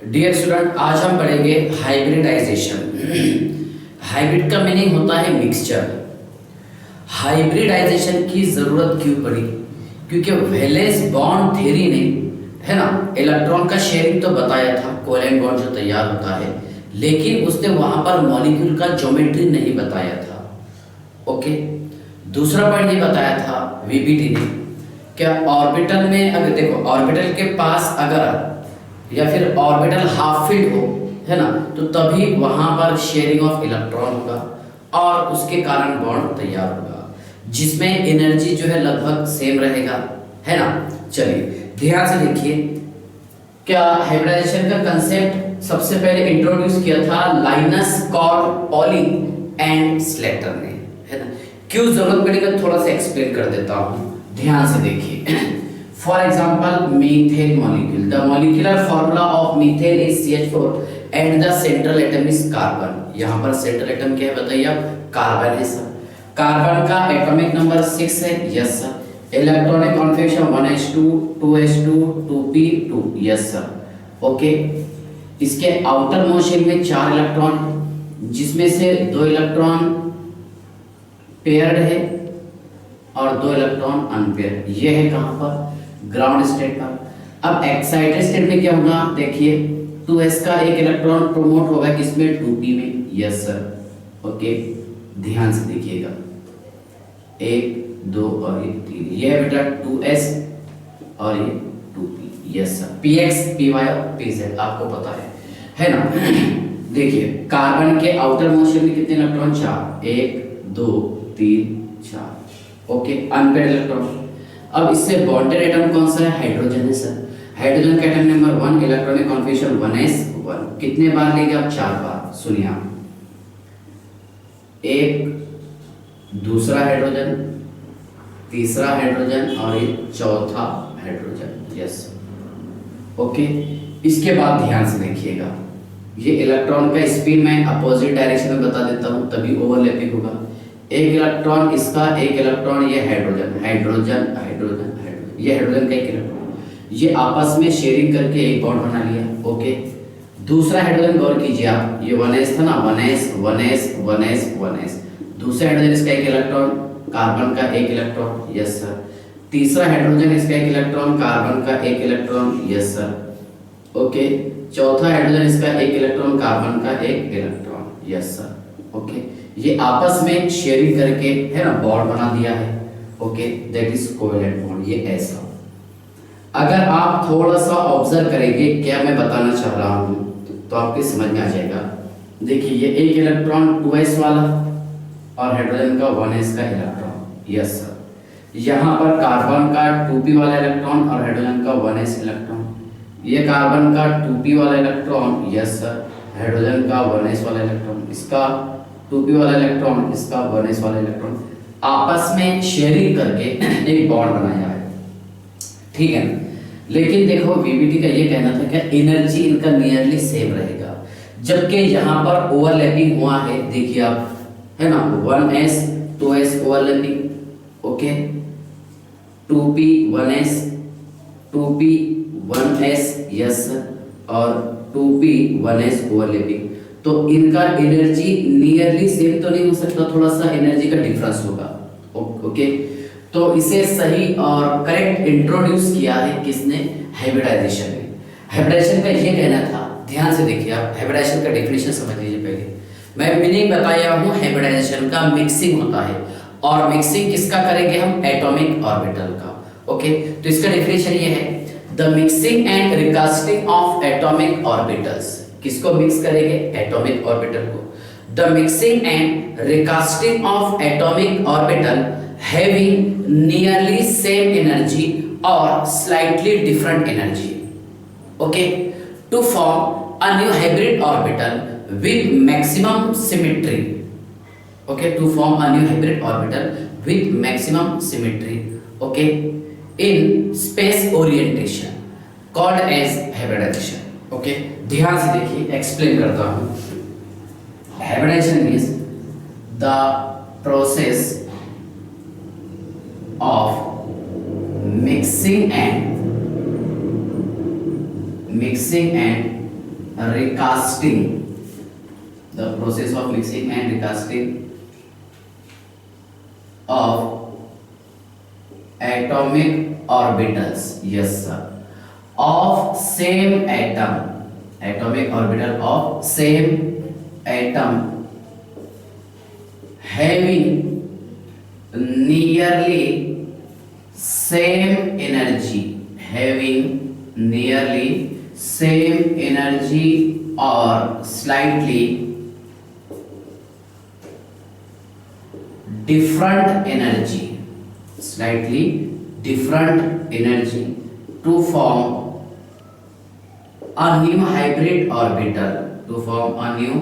Dear student, आज हम पढ़ेंगे हाइब्रिडाइजेशन। हाइब्रिड का मीनिंग होता है मिक्सचर। हाइब्रिडाइजेशन की जरूरत क्यों पड़ी? क्योंकि वैलेंस बॉन्ड थ्योरी ने, है ना, इलेक्ट्रॉन का शेयरिंग तो बताया था, कोवेलेंट बॉन्ड जो तैयार होता है, लेकिन उसने वहां पर मॉलिक्यूल का ज्योमेट्री नहीं बताया था। ओके, दूसरा पॉइंट ये बताया था वीबीटी ने, क्या ऑर्बिटल में अगर देखो, ऑर्बिटल के पास अगर या फिर ऑर्बिटल हाफ फील्ड हो, है ना, तो तभी वहां पर शेयरिंग ऑफ इलेक्ट्रॉन होगा और उसके कारण बॉन्ड तैयार होगा, जिसमें एनर्जी जो है लगभग सेम रहेगा, है ना। चलिए ध्यान से देखिए, क्या हाइब्रिडाइजेशन का कंसेप्ट सबसे पहले इंट्रोड्यूस किया था लाइनस पॉली एंड स्लेटर ने, है ना। क्यों जरूरत पड़ेगा थोड़ा सा एक्सप्लेन कर देता हूं, ध्यान से देखिए। For example, methane molecule. The molecular formula of methane is CH4 and the central atom is carbon. यहाँ पर central atom क्या है बताइए आप? कार्बन है सर। कार्बन का एटॉमिक नंबर 6 है, yes sir. Electronic configuration 1s2 2s2 2p2, yes sir. Okay, इसके आउटर मोशन में 4 इलेक्ट्रॉन, जिसमें से 2 इलेक्ट्रॉन पेयर्ड है और 2 इलेक्ट्रॉन अनपेयर्ड। ये है कहाँ पर? ग्राउंड स्टेट पर। अब एक्साइटेड स्टेट में क्या होगा देखिए, 2s का एक इलेक्ट्रॉन प्रोमोट होगा किसमें? 2p में, यस सर। ओके, ध्यान से देखिएगा, 1 2 और ये 3, ये है बेटा 2s और ये 2p, yes sir. px py और pz आपको पता है ना। देखिए कार्बन के आउटर मोशन में कितने इलेक्ट्रॉन? 4, 1 2 3 4। Okay, unpaired electron. अब इससे बॉन्डेड एटम कौन सा है? हाइड्रोजन है सर। हाइड्रोजन का atom number 1, electronic configuration 1s1। कितने बार लेंगे आप? 4 बार। सुनिए आप, एक दूसरा हाइड्रोजन, तीसरा हाइड्रोजन और ये चौथा हाइड्रोजन, यस। ओके, इसके बाद ध्यान से देखिएगा, ये इलेक्ट्रॉन का स्पिन मैं अपोजिट डायरेक्शन में बता देता हूं, तभी ओवरलैपिंग होगा। एक इलेक्ट्रॉन इसका, एक इलेक्ट्रॉन ये हाइड्रोजन हाइड्रोजन हाइड्रोजन हाइड्रोजन, ये हाइड्रोजन का एक इलेक्ट्रॉन, ये आपस में शेयरिंग करके एक बॉन्ड बना लिया। ओके, दूसरा हाइड्रोजन गौर कीजिए आप, ये 1s था ना, 1s 1s 1s 1s। दूसरा हाइड्रोजन इसका एक इलेक्ट्रॉन, कार्बन का एक इलेक्ट्रॉन, यस सर। तीसरा हाइड्रोजन इसका एक इलेक्ट्रॉन, कार्बन का एक इलेक्ट्रॉन, यस सर। ओके, चौथा हाइड्रोजन इसका एक इलेक्ट्रॉन, कार्बन का एक इलेक्ट्रॉन, यस सर। ओके, ये आपस में शेयरिंग करके, है ना, बॉन्ड बना दिया है। Okay, that is covalent bond. ये ऐसा, अगर आप थोड़ा सा ऑब्जर्व करेंगे क्या मैं बताना चाह रहा हूं, तो आपके समझ में आ जाएगा। देखिए ये एक इलेक्ट्रॉन 2s वाला और हाइड्रोजन का 1s का इलेक्ट्रॉन, यस सर। यहाँ पर कार्बन का 2p वाला इलेक्ट्रॉन और हाइड्रोजन का 1s इलेक्ट्रॉन, ये कार्बन का 2p वाला इलेक्ट्रॉन, यस सर। हाइड्रोजन का 1s वाला इलेक्ट्रॉन, इसका 2p वाला इलेक्ट्रॉन, इसका 1s वाला इलेक्ट्रॉन, आपस में शेयरिंग करके एक बॉन्ड बनाया है, ठीक है ना। लेकिन देखो वीबीटी का ये कहना था कि एनर्जी इनका नियरली सेम रहेगा, जबकि यहाँ पर ओवरलैपिंग हुआ है। देखिए आप, है ना, 1s 2s overlapping, okay, 2p 1s 2p 1s, yes, और 2p 1s ओवरलैपिंग। तो इनका एनर्जी नियरली सेम तो नहीं हो सकता, थोड़ा सा एनर्जी का डिफरेंस होगा। ओके, तो इसे सही और करेक्ट इंट्रोड्यूस किया है किसने? हाइब्रिडाइजेशन ने। हाइब्रिडाइजेशन का ये कहना था, ध्यान से देखिए आप, हाइब्रिडाइजेशन का डेफिनेशन समझ लीजिए। पहले मैं मीनिंग बताया हूँ, हाइब्रिडाइजेशन का मिक्सिंग होता है, और मिक्सिंग किसका करेंगे हम? एटॉमिक ऑर्बिटल का। ओके, तो इसका डेफिनेशन ये है, the mixing and recasting of atomic orbitals. किसको मिक्स करेंगे? एटॉमिक ऑर्बिटल को। The mixing and recasting of atomic orbital having nearly same energy or slightly different energy, okay, to form a new hybrid orbital with maximum symmetry. Okay, to form a new hybrid orbital with maximum symmetry, okay, in space orientation called as hybridization. Okay, ध्यान से देखिए, explain करता हूँ। Hybridization is the process of mixing and recasting, the process of mixing and recasting of atomic orbitals, yes sir, of same atom, atomic orbital of same atom having nearly same energy, having nearly same energy or slightly different energy, slightly different energy to form a new hybrid orbital, to form a new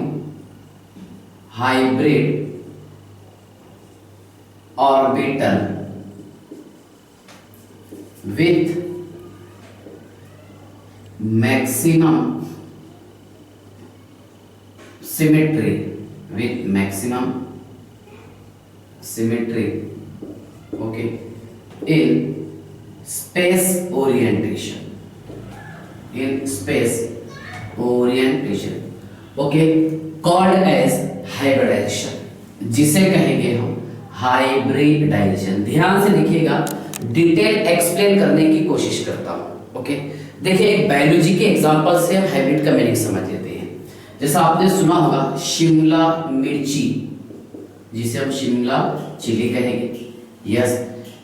hybrid orbital with maximum symmetry, with maximum symmetry, okay, in space orientation, in space orientation, okay, called as hybridization, जिसे कहेंगे हम hybridisation. ध्यान से देखिएगा, detail explain करने की कोशिश करता हूं, ओके। देखिए एक बायोलॉजी के एग्जांपल से हम हाइब्रिड का मीनिंग समझ लेते हैं। जैसा आपने सुना होगा शिमला मिर्ची, जिसे हम शिमला चिली कहेंगे, यस।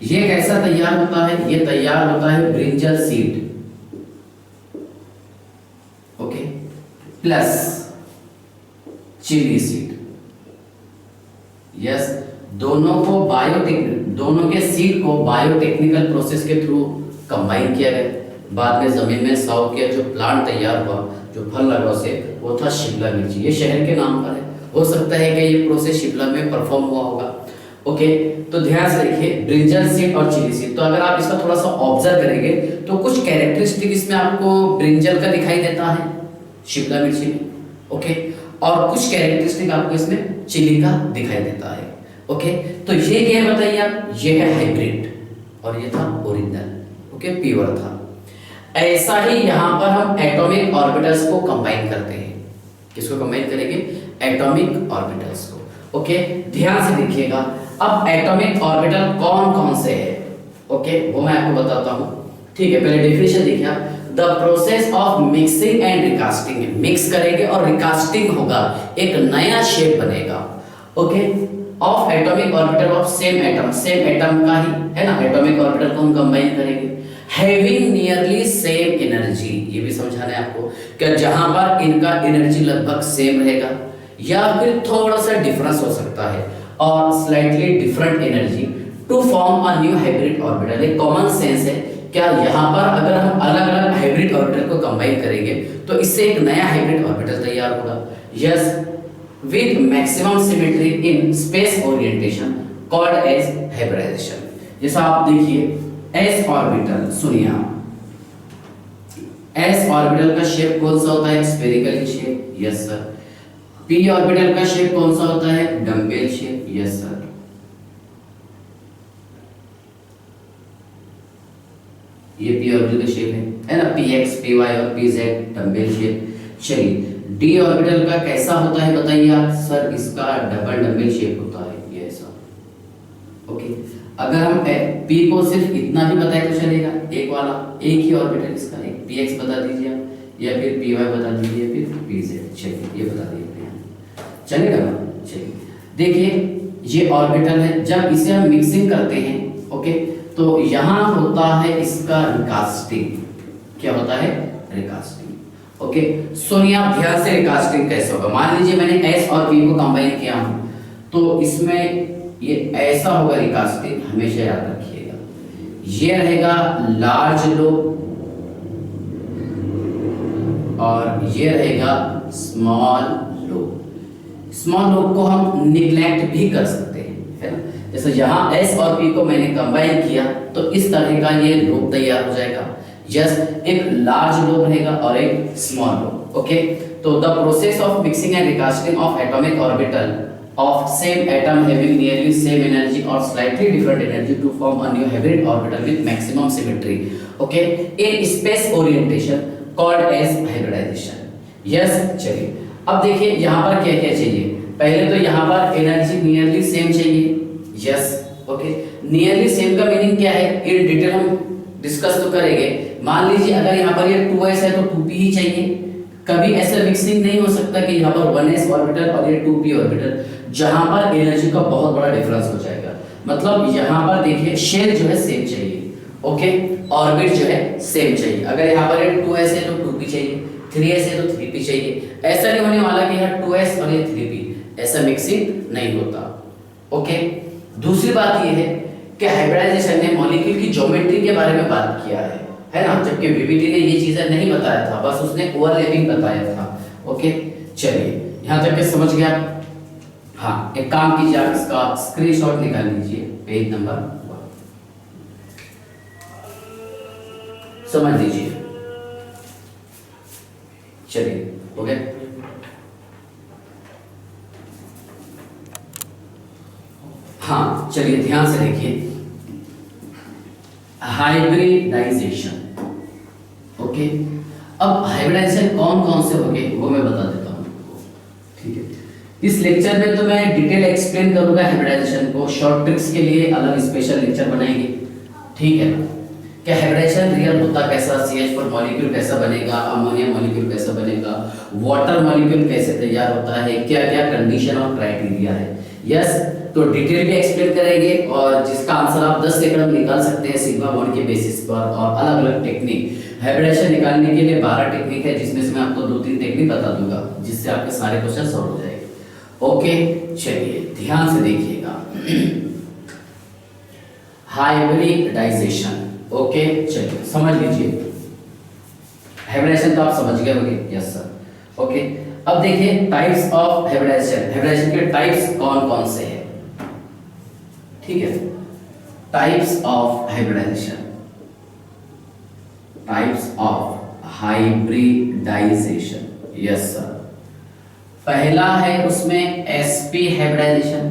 ये कैसा तैयार होता है? ये तैयार होता है brinjal seed, okay, plus chilli seed, yes. दोनों के सीड को बायोटेक्निकल प्रोसेस के थ्रू कंबाइन किया गया, बाद में जमीन में साव किया, जो प्लांट तैयार हुआ, जो फल लगा उसे, वो था शिमला मिर्ची। ये शहर के नाम पर है, हो सकता है कि ये प्रोसेस शिमला में परफॉर्म हुआ होगा, ओके। तो ध्यान से देखिए ब्रिंजल सीड और चिली सीड, तो अगर आप इसका थोड़ा सा ऑब्जर्व करेंगे तो कुछ कैरेक्टरिस्टिक इसमें आपको ब्रिंजल का दिखाई देता है शिमला मिर्ची में, ओके, और कुछ कैरेक्टरिस्टिक आपको इसमें चिली का दिखाई देता है, ओके। तो ये क्या है बताइए आप? ये है हाइब्रिड और ये था ओरिजिनल, ओके, प्योर था। ऐसा ही यहाँ पर हम एटॉमिक ऑर्बिटल्स को कंबाइन करते हैं। किसको कंबाइन करेंगे? एटॉमिक ऑर्बिटल्स को, ओके। ध्यान से देखिएगा, अब एटॉमिक ऑर्बिटल कौन कौन से है, ओके, वो मैं आपको बताता हूँ, ठीक है। पहले डेफिनेशन देखिए, the process of mixing and recasting, mix करेंगे और रिकास्टिंग होगा, एक नया शेप बनेगा, okay, of atomic orbital of same atom, same atom का ही है ना, एटॉमिक ऑर्बिटल को हम कंबाइन करेंगे, हैविंग नियरली सेम एनर्जी। ये भी समझाना है आपको कि जहां पर इनका एनर्जी लगभग सेम रहेगा या फिर थोड़ा सा डिफरेंस हो सकता है, और slightly different energy to form a new hybrid orbital. एक कॉमन सेंस है, क्या यहाँ पर अगर हम अलग अलग हाइब्रिड ऑर्बिटल को कंबाइन करेंगे तो इससे एक नया हाइब्रिड ऑर्बिटल तैयार होगा, yes, with maximum symmetry in space orientation called as hybridization। जैसा आप देखिए s ऑर्बिटल, सुनिए s ऑर्बिटल का शेप कौन सा होता है? Spherical shape, yes sir. p orbital का शेप कौन सा होता है? Dumbbell shape, yes sir. ये p ऑर्बिटल का शेप है ना, px, py और pz डम्बेल शेप। चलिए d ऑर्बिटल का कैसा होता है बताइए आप? सर इसका डबल डम्बेल शेप होता है, ये ऐसा, ओके। अगर हम p को सिर्फ इतना भी बताए तो चलेगा, एक वाला, एक ही ऑर्बिटल इसका, एक px बता दीजिए आप, या फिर py बता दीजिए, फिर pz, चलिए ये बता दीजिए, चलेगा ना? चलिए देखिए ये ऑर्बिटल है, जब इसे हम मिक्सिंग करते हैं, ओके, तो यहाँ होता है इसका रिकास्टिंग। क्या होता है? Recasting, okay. सोनिया ध्यान से रिकास्टिंग कैसे होगा? मान लीजिए मैंने s और p को कंबाइन किया हूं, तो इसमें ये ऐसा होगा रिकास्टिंग, हमेशा याद रखिएगा। ये रहेगा लार्ज लोब और ये रहेगा स्मॉल लोब। स्मॉल लोब को हम निग्लेक्ट भी कर सकते हैं, है ना। जैसे यहाँ s और p को मैंने कंबाइन किया तो इस तरह का ये लोब तैयार हो जाएगा, यस, एक लार्ज लोब रहेगा और एक स्मॉल लोब, ओके। तो the process of mixing and recasting of atomic orbital of same atom having nearly same energy or slightly different energy to form a new hybrid orbital with maximum symmetry, okay, in space orientation called as hybridization। Yes चलिए अब देखिए यहाँ पर क्या क्या चाहिए। पहले तो यहाँ पर एनर्जी नियरली सेम चाहिए। यस ओके, नियरली सेम का मीनिंग क्या है इन डिटेल हम डिस्कस तो करेंगे। मान लीजिए अगर यहाँ पर ये 2s है तो 2p ही चाहिए। कभी ऐसा मिक्सिंग नहीं हो सकता कि यहाँ पर 1s ऑर्बिटल और ये 2p ऑर्बिटल, जहां पर एनर्जी का बहुत बड़ा डिफरेंस हो जाएगा। मतलब यहाँ पर देखिए शेल जो है सेम चाहिए, ओके, ऑर्बिट जो है सेम चाहिए। अगर यहाँ पर ये 2s है तो 2p चाहिए, 3s है तो 3p चाहिए। ऐसा नहीं होने वाला कि यहाँ 2s और ये 3p, ऐसा मिक्सिंग नहीं होता। ओके, दूसरी बात ये है कि हाइब्रिडाइजेशन ने मॉलिक्यूल की ज्योमेट्री के बारे में बात किया है ना, जबकि वीबीटी ने ये चीजें नहीं बताया था, बस उसने ओवरलैपिंग बताया था। ओके चलिए यहाँ तक के समझ गया। हाँ एक काम कीजिए, आप इसका स्क्रीनशॉट निकाल लीजिए, पेज नंबर 1 समझ लीजिए। चलिए हो गया। हाँ चलिए ध्यान से देखिए, हाइब्रिडाइजेशन। ओके, अब हाइब्रिडाइजेशन कौन कौन से हो गए वो मैं बता देता हूँ, ठीक है। इस लेक्चर में तो मैं डिटेल एक्सप्लेन करूंगा हाइब्रिडाइजेशन को, शॉर्ट ट्रिक्स के लिए अलग स्पेशल लेक्चर बनाएंगे, ठीक है ना। कि हाइब्रिडाइजेशन रियल होता कैसा, CH4 मॉलिक्यूल कैसा बनेगा, अमोनिया मॉलिक्यूल कैसा बनेगा, वाटर मॉलिक्यूल कैसे तैयार होता है, क्या क्या कंडीशन और क्राइटेरिया है। यस तो डिटेल भी एक्सप्लेन करेंगे, और जिसका आंसर आप 10 सेकंड में निकाल सकते हैं सिग्मा बॉन्ड के बेसिस पर, और अलग अलग टेक्निक हाइब्रिडाइजेशन निकालने के लिए 12 टेक्निक है, जिसमें से मैं आपको 2-3 टेक्निक बता दूंगा, जिससे आपके सारे क्वेश्चन सॉल्व हो जाएंगे। ओके चलिए ध्यान से देखिएगा, हाइब्रिडाइजेशन। ओके चलिए समझ लीजिए, हाइब्रिडाइजेशन तो आप समझ गए होंगे। Yes sir. ओके अब देखिए टाइप्स ऑफ हाइब्रिडाइजेशन, हाइब्रिडाइजेशन के टाइप्स कौन कौन से हैं, ठीक है। Types of hybridisation, types of hybridisation. Yes sir. पहला है उसमें sp हाइब्रिडाइजेशन,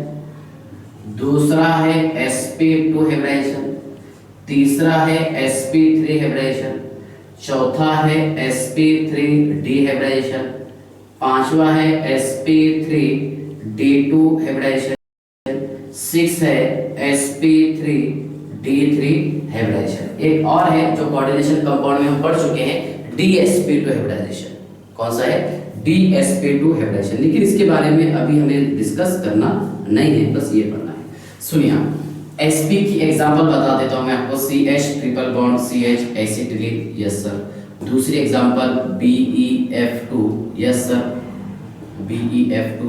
दूसरा है sp2 हाइब्रिडाइजेशन, तीसरा है sp3 हाइब्रिडाइजेशन, चौथा है sp3d हाइब्रिडाइजेशन, पांचवा है sp3d2 हाइब्रिडाइजेशन, 6 है sp3d3 हाइब्रिडाइजेशन। एक और है जो कोऑर्डिनेशन कंपाउंड में हम पढ़ चुके हैं, dsp2 हाइब्रिडाइजेशन। कौन सा है? dsp2 हाइब्रिडाइजेशन, लेकिन इसके बारे में अभी हमें डिस्कस करना नहीं है, बस ये पढ़ना है। सुनिए sp की एग्जांपल बता देता हूं मैं आपको, CH triple bond CH acetylene. Yes sir. दूसरी example BeF2। Yes sir, BeF2,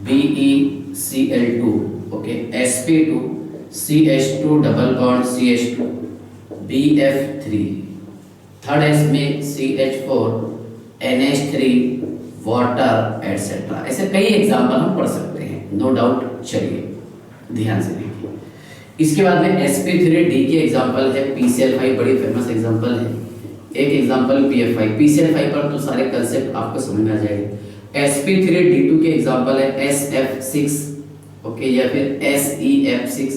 BeCl2। Okay, sp2 CH2 double bond CH2, BF3। Third है इसमें CH4 NH3 वाटर एटसेट्रा। ऐसे कई एग्जांपल हम पढ़ सकते हैं, नो डाउट। चलिए ध्यान से देखिए। इसके बाद में sp3d की एग्जांपल है PCl5, बड़ी फेमस एग्जांपल है। एक एग्जांपल PF5, PCl5 पर तो सारे कंसेप्ट आपको समझ में आ जाएंगे। sp3d2 के एग्जांपल है SF6, ओके, या फिर SEF6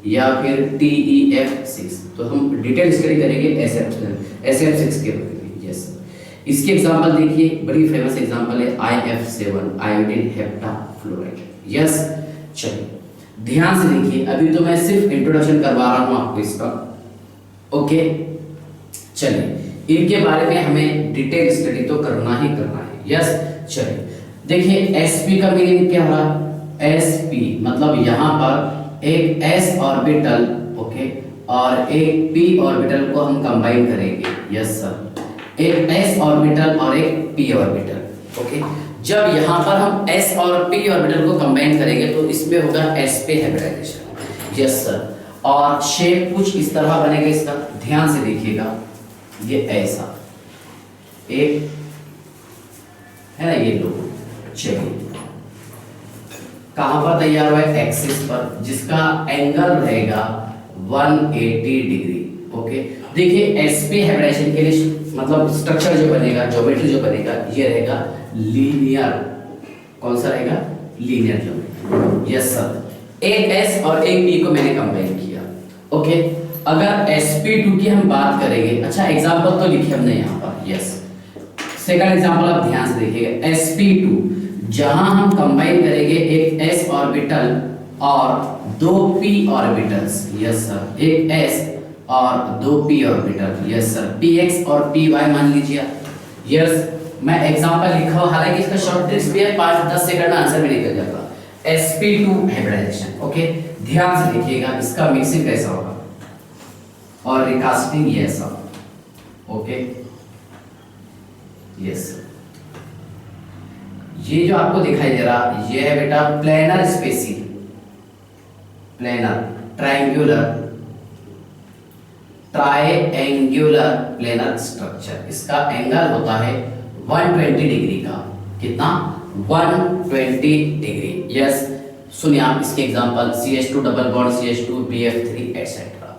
या फिर TEF6। तो हम डिटेल स्टडी करेंगे SF6 के बारे में। यस, इसके एग्जांपल देखिए, बड़ी फेमस एग्जांपल है IF7, आयोडीन हेप्टाफ्लोराइड। यस चलिए ध्यान से देखिए, अभी तो मैं सिर्फ इंट्रोडक्शन करवा रहा हूं आपको इसका। ओके चलिए इनके बारे में हमें डिटेल स्टडी तो करना ही करना है। यस चलिए देखिए, sp का मीनिंग क्या हो रहा? sp मतलब यहाँ पर एक s ऑर्बिटल, ओके, और एक p ऑर्बिटल को हम कंबाइन करेंगे। यस सर, एक s ऑर्बिटल और एक p ऑर्बिटल। ओके, जब यहाँ पर हम s और p ऑर्बिटल को कंबाइन करेंगे तो इसमें होगा sp हाइब्रिडाइजेशन। यस सर, और शेप कुछ इस तरह बनेगा इसका, ध्यान से देखिएगा। ये ऐसा एक है ना, ये लोगो। चलिए कहां पर तैयार हुआ है? एक्सिस पर, जिसका एंगल रहेगा 180 डिग्री। ओके देखिए, sp हाइब्रिडाइजेशन के लिए मतलब स्ट्रक्चर जो बनेगा, ज्योमेट्री जो बनेगा, ये रहेगा लीनियर। कौन सा रहेगा? Linear geometry. यस सर, एक s और एक p को मैंने कंबाइन किया। ओके, अगर sp2 की हम बात करेंगे, अच्छा एग्जांपल तो लिखे हमने यहाँ पर। यस, सेकंड एग्जांपल आप ध्यान से देखिएगा, sp2 जहां हम कंबाइन करेंगे एक s ऑर्बिटल और दो p ऑर्बिटल्स, यस सर, एक s और दो p orbital, yes sir, px और py मान लीजिए, यस। मैं एग्जांपल लिखा हूं, हालांकि इसका शॉर्ट ट्रिक्स भी है, 5-10 सेकंड में आंसर भी निकल जाएगा। sp2 हाइब्रिडाइजेशन, ओके, ध्यान से देखिएगा इसका मिक्सिंग कैसा होगा और रिकास्टिंग ये ऐसा, ओके, यस। ये जो आपको दिखाई दे रहा ये है बेटा planar spacing, planar triangular triangular planar structure. इसका एंगल होता है 120 डिग्री का, कितना, 120 डिग्री, यस। सुनिए आप इसके example CH2 double bond CH2 BF3 etcetera,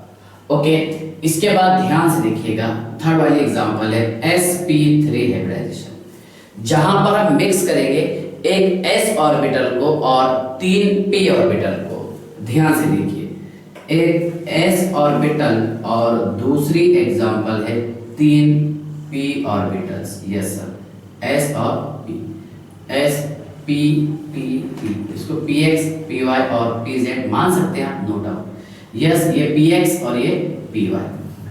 okay. इसके बाद ध्यान से देखिएगा, थर्ड वाली एग्जांपल है sp3 हाइब्रिडाइजेशन, जहां पर हम मिक्स करेंगे एक s ऑर्बिटल को और 3 p ऑर्बिटल को। ध्यान से देखिए, एक s ऑर्बिटल और दूसरी एग्जांपल है 3 p orbitals, yes sir, s और p, s p p p, इसको px py और pz मान सकते हैं आप, नो डाउट, यस। ये px और ये py।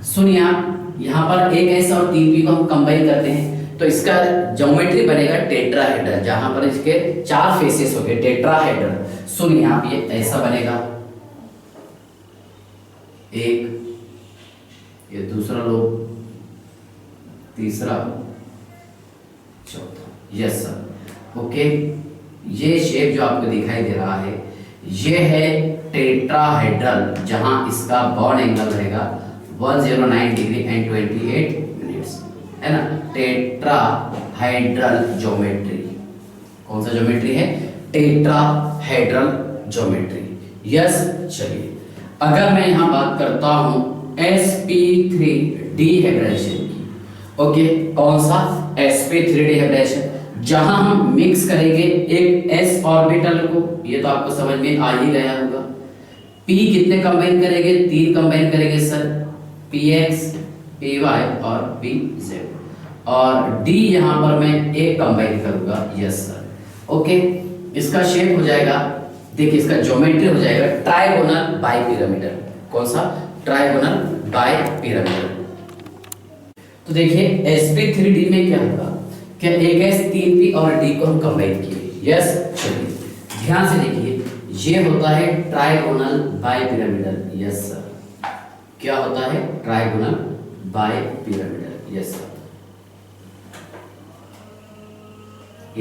सुनिए आप, यहाँ पर एक s और 3 p को हम कंबाइन करते हैं तो इसका ज्योमेट्री बनेगा टेट्राहेड्रल, जहां पर इसके 4 फेसेस हो गए, टेट्राहेड्रल। सुनिए आप, ये ऐसा बनेगा, एक, ये दूसरा लोब, तीसरा, चौथा, यस सर, ओके। ये शेप जो आपको दिखाई दे रहा है ये है टेट्राहेड्रल, जहां इसका बॉन्ड एंगल रहेगा 109 डिग्री एंड 28 मिनट्स, है ना। टेट्राहेड्रल ज्योमेट्री, कौन सा ज्योमेट्री है, टेट्राहेड्रल ज्योमेट्री, यस। चलिए, अगर मैं यहां बात करता हूं sp3d हाइब्रिडाइजेशन की, ओके, कौन सा, sp3d हाइब्रिडाइजेशन, जहां हम मिक्स करेंगे एक s ऑर्बिटल को, ये तो आपको समझ में आ ही गया होगा। p कितने कंबाइन करेंगे, 3 कंबाइन करेंगे सर, px py और pz, और d यहां पर मैं एक कंबाइन करूंगा, यस सर, ओके। इसका शेप हो जाएगा, देखिए इसका ज्योमेट्री हो जाएगा ट्राइगोनल बाइपिरामिडल, कौन सा, ट्राइगोनल बाइपिरामिडल। तो देखिए sp3d में क्या होगा, क्या एक s 3p और d को हम कंबाइन किए, यस। चलिए ध्यान से देखिए, ये होता है ट्राइगोनल बाइपिरामिडल, यस सर, क्या होता है, ट्राइगोनल बाइपिरामिडल, यस सर,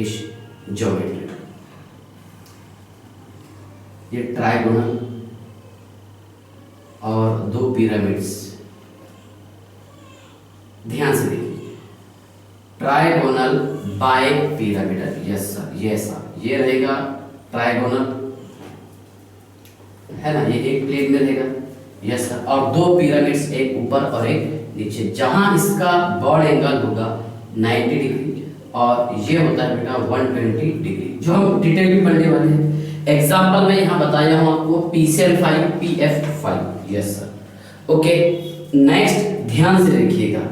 इस ज्योमेट्री, ये ट्राइगोनल और 2 पिरामिड्स। ध्यान से देखिए, ट्राइगोनल बाइपिरामिडल, यस सर, ये रहेगा ट्राइगोनल, है ना, ये एक प्लेन में रहेगा, यस सर, और 2 पिरामिड्स, एक ऊपर और एक नीचे, जहां इसका बॉन्ड एंगल होगा 90 डिग्री और ये होता है बेटा 120 डिग्री, जो हम डिटेल में पढ़ने वाले हैं। एग्जांपल में यहां बताया हूं आपको PCl5 PF5, yes sir, okay. Next ध्यान से देखिएगा,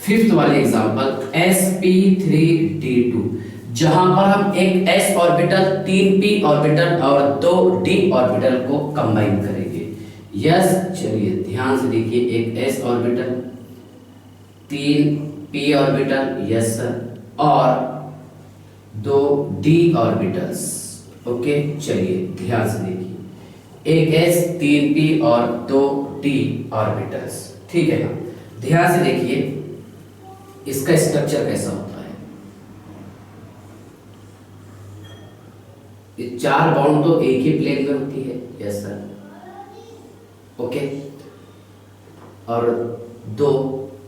फिफ्थ वाली एग्जांपल sp3d2, जहां पर हम एक s ऑर्बिटल, 3 p ऑर्बिटल और 2 d ऑर्बिटल को कंबाइन करेंगे, यस। चलिए ध्यान से देखिए, एक s orbital, 3 p orbital, yes sir, और 2 d ऑर्बिटल्स, ओके। चलिए ध्यान से देखिए, एक s 3 p और 2 d ऑर्बिटल्स, ठीक है ना। ध्यान से देखिए इसका स्ट्रक्चर कैसा होता है, ये 4 बॉन्ड तो एक ही प्लेन में होती है, यस सर, ओके, और 2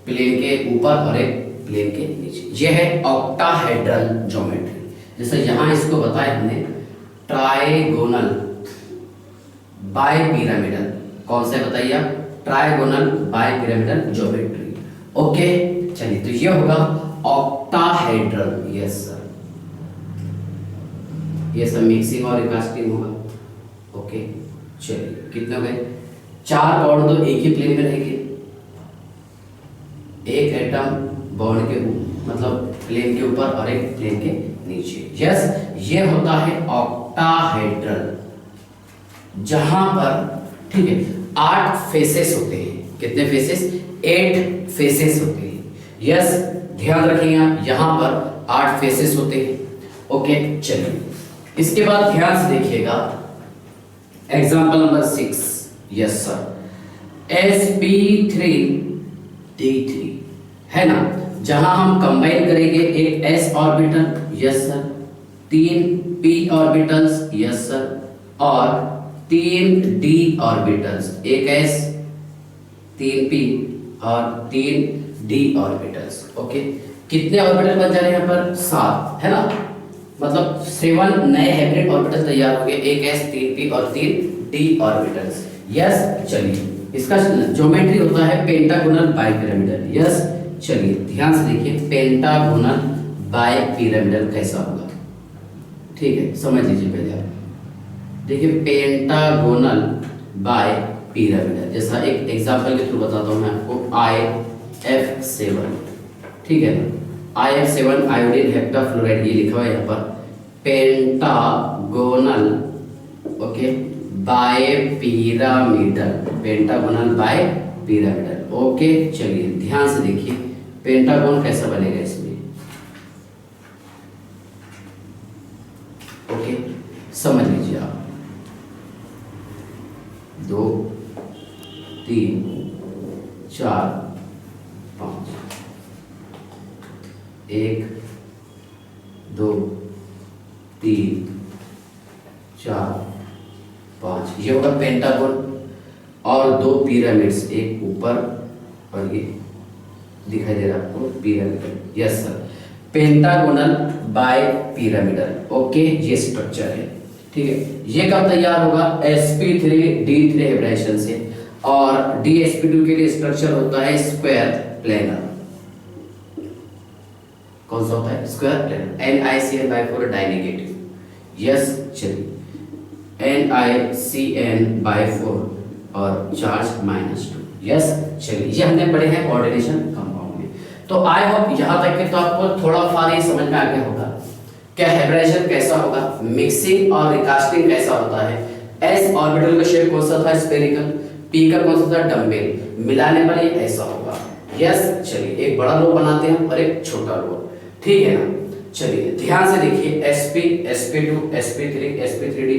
प्लेन के ऊपर और एक प्लेन के नीचे, यह है ऑक्टाहेड्रल ज्योमेट्री। जैसे यहां इसको बताया हमने ट्राइगोनल बाइपिरामिडल, कौन सा बताइए आप, ट्राइगोनल बाइपिरामिडल ज्योमेट्री, ओके। चलिए, तो ये होगा ऑक्टाहेड्रल, यस सर, ये सब मिक्सिंग और रिकास्टिंग होगा, ओके। चलिए कितने हो गए, 4 बॉन्ड तो एक ही प्लेन में रहेंगे, एक एटम बॉन्ड के मतलब प्लेन के ऊपर और एक प्लेन के नीचे। यस, ये होता है ऑक्टाहेड्रल, जहां पर ठीक है 8 फेसेस होते हैं। कितने फेसेस? 8 फेसेस होते हैं। यस, ध्यान रखिएगा यहां पर 8 फेसेस होते हैं। ओके, चलिए इसके बाद ध्यान से देखिएगा example number 6। Yes sir, sp3d3 है ना, जहां हम कंबाइन करेंगे एक s orbital, yes sir, 3 p orbitals, yes sir, और 3 d ऑर्बिटल्स, एक s 3 p और 3 d ऑर्बिटल्स। ओके, कितने ऑर्बिटल बन जा रहे हैं यहाँ पर? 7 है ना, मतलब 7 नए हाइब्रिड ऑर्बिटल तैयार हो गए, एक s 3 p और 3 d ऑर्बिटल्स। यस, चलिए इसका ज्योमेट्री होता है पेंटागोनल बाइपिरामिडल। यस, चलिए ध्यान से देखिए पेंटागोनल बाइपिरामिडल कैसा होगा। ठीक है, समझ लीजिए पहले आप देखिए पेंटागोनल बाइपिरामिडल, जैसा एक एग्जांपल के थ्रू बताता हूं मैं आपको। IF7, ठीक है ना, IF7 आयोडीन हेप्टाफ्लोराइड, ये लिखा हुआ है यहाँ पर pentagonal, okay, bipyramidal, pentagonal bipyramidal. Okay, चलिए ध्यान से देखिए पेंटागोन कैसा बनेगा इसमें। ओके, समझ लीजिए आप, 2 3 4 5, 1 2 3 4 5, ये होगा पेंटागोन। और 2 पिरामिड्स, एक ऊपर और ये दिखाई दे रहा है आपको pyramid. Yes sir, pentagonal bipyramidal. Okay, ये स्ट्रक्चर है। ठीक है, ये कब तैयार होगा? sp3d3 हाइब्रिडेशन से। और dsp2 के लिए स्ट्रक्चर होता है स्क्वायर प्लेनर। कौन सा होता है? Square planar. NiCN/4 डाइनेगेटिव। यस, चलिए NiCN/4 और चार्ज -2। यस, चलिए ये हमने पढ़े हैं कोऑर्डिनेशन कंपाउंड में। तो आई होप यहां तक के तो आपको थोड़ा फार ये समझ में आ गया होगा क्या हाइब्रिडेशन कैसा होगा, मिक्सिंग और रिकास्टिंग कैसा होता है। s ऑर्बिटल का शेप कौन सा था? स्फेरिकल। p का कौन सा था? डम्बेल। मिलाने पर ये ऐसा होगा। यस, चलिए एक बड़ा लो बनाते हैं और एक छोटा लो, ठीक है ना। चलिए ध्यान से देखिए sp, sp2, sp3, sp3d,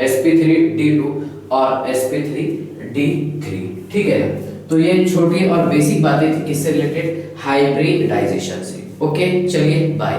sp3d2 और sp3d3, ठीक है ना। तो ये छोटी और बेसिक बातें थी किससे रिलेटेड? हाइब्रिडाइजेशन से। ओके, चलिए बाय।